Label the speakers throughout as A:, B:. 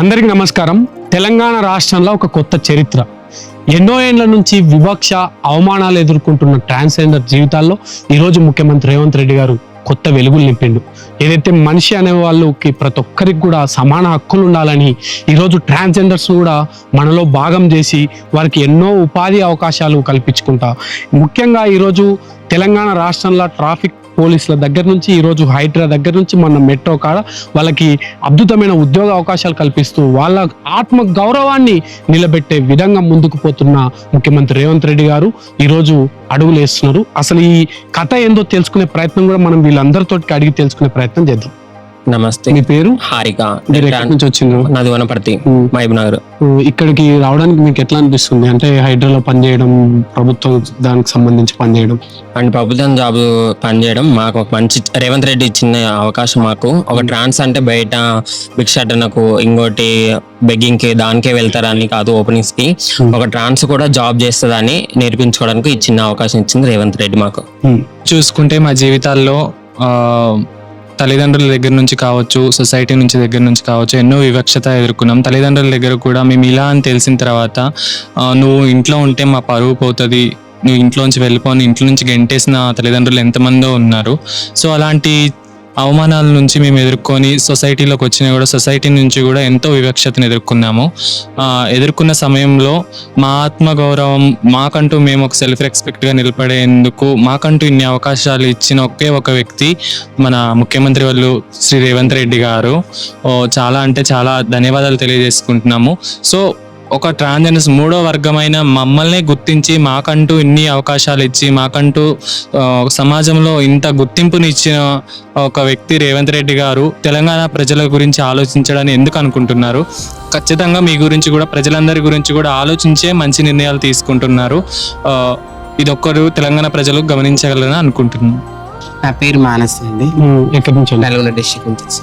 A: అందరికీ నమస్కారం. తెలంగాణ రాష్ట్రంలో ఒక కొత్త చరిత్ర. ఎన్నో ఏళ్ల నుంచి వివక్ష, అవమానాలు ఎదుర్కొంటున్న ట్రాన్స్జెండర్ జీవితాల్లో ఈరోజు ముఖ్యమంత్రి రేవంత్ రెడ్డి గారు కొత్త వెలుగులు నింపిండు. ఏదైతే మనిషి అనే వాళ్ళకి ప్రతి ఒక్కరికి కూడా సమాన హక్కులు ఉండాలని ఈరోజు ట్రాన్స్జెండర్స్ కూడా మనలో భాగం చేసి వారికి ఎన్నో ఉపాధి అవకాశాలు కల్పించుకుంటా, ముఖ్యంగా ఈరోజు తెలంగాణ రాష్ట్రంలో ట్రాఫిక్ పోలీసుల దగ్గర నుంచి ఈరోజు హైడ్రా దగ్గర నుంచి మన మెట్రో కాడ వాళ్ళకి అద్భుతమైన ఉద్యోగ అవకాశాలు కల్పిస్తూ వాళ్ళ ఆత్మ గౌరవాన్ని నిలబెట్టే విధంగా ముందుకు పోతున్న ముఖ్యమంత్రి రేవంత్ రెడ్డి గారు ఈరోజు అడుగులు వేస్తున్నారు. అసలు ఈ కథ ఏందో తెలుసుకునే ప్రయత్నం కూడా మనం వీళ్ళందరితో అడిగి తెలుసుకునే ప్రయత్నం చేద్దాం.
B: నమస్తే,
A: మీ పేరు?
B: హారిక.
A: ఎక్కడి నుంచి వచ్చిండ్రు?
B: నాది వనపర్తి, మహబూబ్ నగర్.
A: ఇక్కడికి రావడానికి మీకు ఎట్లా అనిపిస్తుంది? అంటే హైడ్రాలో పనిచేయడం, ప్రభుత్వం దానికి సంబంధించి పనిచేయడం
B: అండ్ ప్రభుత్వం జాబ్ పనిచేయడం మాకు ఒక మంచి రేవంత్ రెడ్డి ఇచ్చిన అవకాశం. మాకు ఒక ట్రాన్స్ అంటే బయట భిక్షాటనకు, ఇంకోటి బెగ్గింగ్ కి దానికే వెళ్తారని కాదు, ఓపెనింగ్స్ కి ఒక ట్రాన్స్ కూడా జాబ్ చేస్తుందని నేర్పించుకోవడానికి ఇచ్చిన అవకాశం ఇచ్చింది రేవంత్ రెడ్డి మాకు.
C: చూసుకుంటే మా జీవితాల్లో తల్లిదండ్రుల దగ్గర నుంచి కావచ్చు, సొసైటీ దగ్గర నుంచి కావచ్చు, ఎన్నో వివక్షత ఎదుర్కొన్నాం. తల్లిదండ్రుల దగ్గర కూడా మేము ఇలా అని తెలిసిన తర్వాత, నువ్వు ఇంట్లో ఉంటే మా పరువు పోతుంది, నువ్వు ఇంట్లోంచి వెళ్ళిపోని ఇంట్లో నుంచి గెంటేసిన తల్లిదండ్రులు ఎంతమందో ఉన్నారు. సో అలాంటి అవమానాల నుంచి మేము ఎదుర్కొని సొసైటీలోకి వచ్చినా కూడా సొసైటీ నుంచి కూడా ఎంతో వివక్షతను ఎదుర్కొన్నాము. ఎదుర్కొన్న సమయంలో మా ఆత్మగౌరవం, మాకంటూ మేము ఒక సెల్ఫ్ రెస్పెక్ట్గా నిలబడేందుకు మాకంటూ ఇన్ని అవకాశాలు ఇచ్చిన ఒకే ఒక వ్యక్తి మన ముఖ్యమంత్రి వాళ్ళు శ్రీ రేవంత్ రెడ్డి గారు. చాలా అంటే చాలా ధన్యవాదాలు తెలియజేసుకుంటున్నాము. సో ఒక ట్రాన్స్జెండర్స్ మూడో వర్గమైన మమ్మల్ని గుర్తించి మాకంటూ ఇన్ని అవకాశాలు ఇచ్చి మాకంటూ సమాజంలో ఇంత గుర్తింపుని ఇచ్చిన ఒక వ్యక్తి రేవంత్ రెడ్డి గారు తెలంగాణ ప్రజల గురించి ఆలోచించడాన్ని ఎందుకు అనుకుంటున్నారు? ఖచ్చితంగా మీ గురించి కూడా, ప్రజలందరి గురించి కూడా ఆలోచించే మంచి నిర్ణయాలు తీసుకుంటున్నారు. ఇదొక్కరు తెలంగాణ ప్రజలు గమనించగలరని అనుకుంటున్నాను.
D: నా పేరు మానస్ అండి.
A: ఎక్కడి నుంచి?
D: నల్గొండ డిస్ట్రిక్ట్ నుంచి.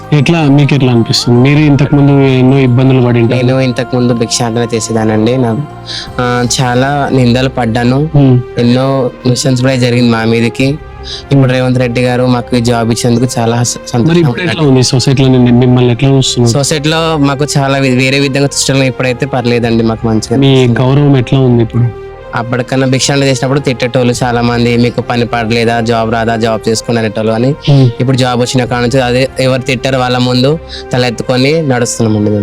A: మీకు ఎట్లా అనిపిస్తుంది? మీరు ఇంతకు ముందు ఎన్నో ఇబ్బందులు పడి?
D: నేను ఇంతకు ముందు భిక్షాటన చేసేదానండి. చాలా నిందలు పడ్డాను, ఎన్నో మిషన్స్ కూడా జరిగింది మా మీదకి. ఇప్పుడు రేవంత్ రెడ్డి గారు మాకు జాబ్ ఇచ్చినందుకు చాలా సంతోషం. సొసైటీలో మాకు చాలా వేరే విధంగా చూడడం ఇప్పుడైతే పర్లేదండి, మాకు మంచిగా.
A: మీ గౌరవం ఎట్లా ఉంది ఇప్పుడు?
D: అప్పటికన్నా భిక్షాటన చేసినప్పుడు తిట్టేటోళ్ళు చాలా మంది, మీకు పని పడలేదా, జాబ్ రాదా, జాబ్ చేసుకుని అనేటోళ్ళు. అని ఇప్పుడు జాబ్ వచ్చిన కాడ నుంచి అదే ఎవరు తిట్టారు వాళ్ళ ముందు తల ఎత్తుకొని నడుస్తున్నామండి.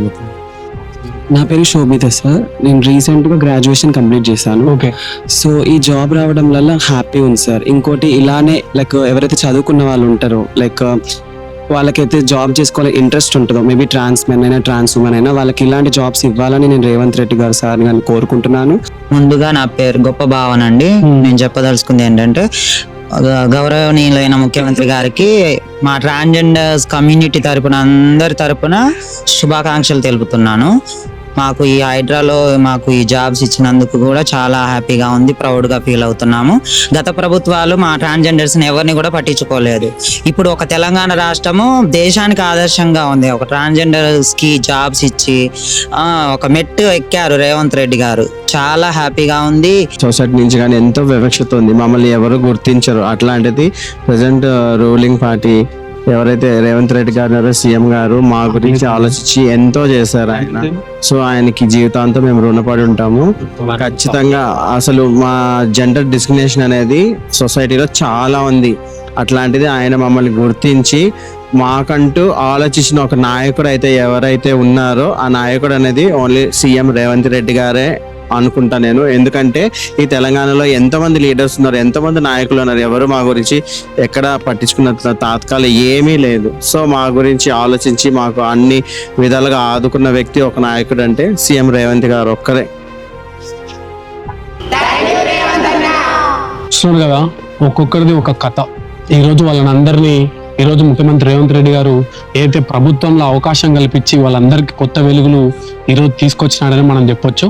E: నా పేరు శోభిత సార్. నేను రీసెంట్గా గ్రాడ్యుయేషన్ కంప్లీట్ చేశాను.
A: ఓకే.
E: సో ఈ జాబ్ రావడం వల్ల హ్యాపీ ఉంది సార్. ఇంకోటి ఇలానే లైక్ ఎవరైతే చదువుకున్న వాళ్ళు ఉంటారో, లైక్ వాళ్ళకైతే జాబ్ చేసుకోవాలి ఇంట్రెస్ట్ ఉంటుందో, మేబీ ట్రాన్స్ మెన్ అయినా ట్రాన్స్ ఉమెన్ అయినా, వాళ్ళకి ఇలాంటి జాబ్స్ ఇవ్వాలని నేను రేవంత్ రెడ్డి గారు సార్ గారిని కోరుకుంటున్నాను.
F: ముందుగా నా పేరు గొప్ప భావన అండి. నేను చెప్పదలుచుకుంది ఏంటంటే, గౌరవనీయులైన ముఖ్యమంత్రి గారికి మా ట్రాన్స్జెండర్స్ కమ్యూనిటీ తరపున, అందరి తరపున శుభాకాంక్షలు తెలుపుతున్నాను. మాకు ఈ హైడ్రాలో మాకు ఈ జాబ్స్ ఇచ్చినందుకు కూడా చాలా హ్యాపీగా ఉంది, ప్రౌడ్గా ఫీల్ అవుతున్నాము. గత ప్రభుత్వాలు మా ట్రాన్స్జెండర్స్ని ఎవరిని కూడా పట్టించుకోలేదు. ఇప్పుడు ఒక తెలంగాణ రాష్ట్రము దేశానికి ఆదర్శంగా ఉంది. ఒక ట్రాన్స్జెండర్స్కి జాబ్స్ ఇచ్చి ఒక మెట్టు ఎక్కారు రేవంత్ రెడ్డి గారు. చాలా హ్యాపీగా ఉంది.
G: సొసైటీ నుంచి కానీ ఎంతో వివక్షత ఉంది, మమ్మల్ని ఎవరు గుర్తించరు. అట్లాంటిది ప్రజెంట్ రూలింగ్ పార్టీ ఎవరైతే రేవంత్ రెడ్డి గారు సీఎం గారు మా గురించి ఆలోచించి ఎంతో చేశారు ఆయన. సో ఆయనకి జీవితాంతం మేము రుణపడి ఉంటాము ఖచ్చితంగా. అసలు మా జెండర్ డిస్క్రిమినేషన్ అనేది సొసైటీలో చాలా ఉంది. అట్లాంటిది ఆయన మమ్మల్ని గుర్తించి మాకంటూ ఆలోచించిన ఒక నాయకుడు అయితే ఎవరైతే ఉన్నారో ఆ నాయకుడు అనేది ఓన్లీ సీఎం రేవంత్ రెడ్డి గారే అనుకుంటా నేను. ఎందుకంటే ఈ తెలంగాణలో ఎంతమంది లీడర్స్ ఉన్నారు, ఎంతమంది నాయకులు ఉన్నారు, ఎవరు మా గురించి ఎక్కడ పట్టించుకున్న తాత్కాలం ఏమీ లేదు. సో మా గురించి ఆలోచించి మాకు అన్ని విధాలుగా ఆదుకున్న వ్యక్తి ఒక నాయకుడు అంటే సీఎం రేవంత్ గారు ఒక్కరే.
A: చూస్తున్నారు కదా, ఒక్కొక్కరిది ఒక కథ. ఈరోజు వాళ్ళని అందరినీ ఈరోజు ముఖ్యమంత్రి రేవంత్ రెడ్డి గారు ఏదైతే ప్రభుత్వంలో అవకాశం కల్పించి వాళ్ళందరికీ కొత్త వెలుగులు ఈరోజు తీసుకొచ్చినాడని మనం చెప్పొచ్చు.